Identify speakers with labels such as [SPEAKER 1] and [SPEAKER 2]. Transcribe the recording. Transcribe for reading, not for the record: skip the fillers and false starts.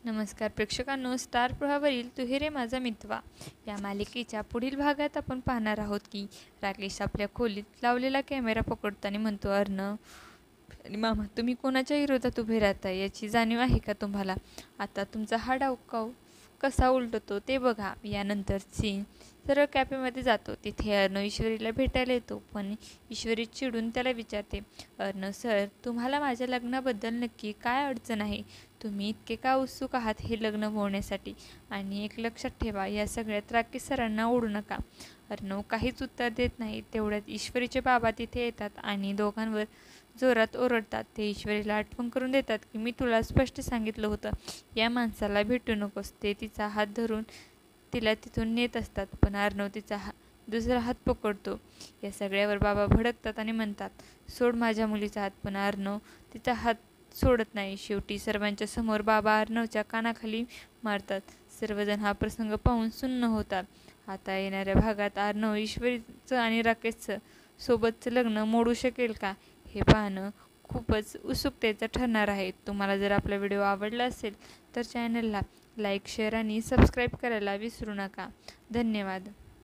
[SPEAKER 1] नमस्कार प्रेक्षकांनो, स्टार प्रवाहावरील तू हे रे माझा मितवा या मालिकेच्या पुढील भागात आपण पाहणार आहोत की राकेश आपल्या खोलीत लावलेला कॅमेरा पकडताना म्हणतो, अर्णव आणि मामा, तुम्ही कोणाच्या विरोधात उभे राहता याची जाणीव आहे का तुम्हाला? आता तुमचा हा डाव कसा उलटतो ते बघा. यानंतर सीन सरळ कॅफेमध्ये जातो. तिथे अर्णव ईश्वरीला भेटायला येतो, पण ईश्वरी चिडून त्याला विचारते, अर्णव सर, तुम्हाला माझ्या लग्नाबद्दल नक्की काय अडचण आहे? तुम्ही इतके का उत्सुक आहात हे लग्न होण्यासाठी? आणि एक लक्षात ठेवा, या सगळ्यात राकेश सरांना ओढू नका. अर्णव काहीच उत्तर देत नाही. तेवढ्यात ईश्वरीचे बाबा तिथे येतात आणि दोघांवर जोरात ओरडतात. ते ईश्वरीला आठवण करून देतात की मी तुला स्पष्ट सांगितलं होतं, या माणसाला भेटू नकोस. ते तिचा हात धरून तिला तिथून नेत असतात, पण अर्णव तिचा दुसरा हात पकडतो. या सगळ्यावर बाबा भडकतात आणि म्हणतात, सोड माझ्या मुलीचा हात. पण अर्णव तिचा हात सोडत नाही. शेवटी सर्वांच्या समोर बाबा अर्णवच्या कानाखाली मारतात. सर्वजण हा प्रसंग पाहून सुन्न होतात. आता येणाऱ्या भागात अर्णव ईश्वरीचं आणि राकेशचं सोबतचं लग्न मोडू शकेल का, हे पाहणं खूपच उत्सुकतेचं ठरणार आहे. तुम्हाला जर आपला व्हिडिओ आवडला असेल तर चॅनलला लाईक, शेअर आणि सबस्क्राईब करायला विसरू नका. धन्यवाद.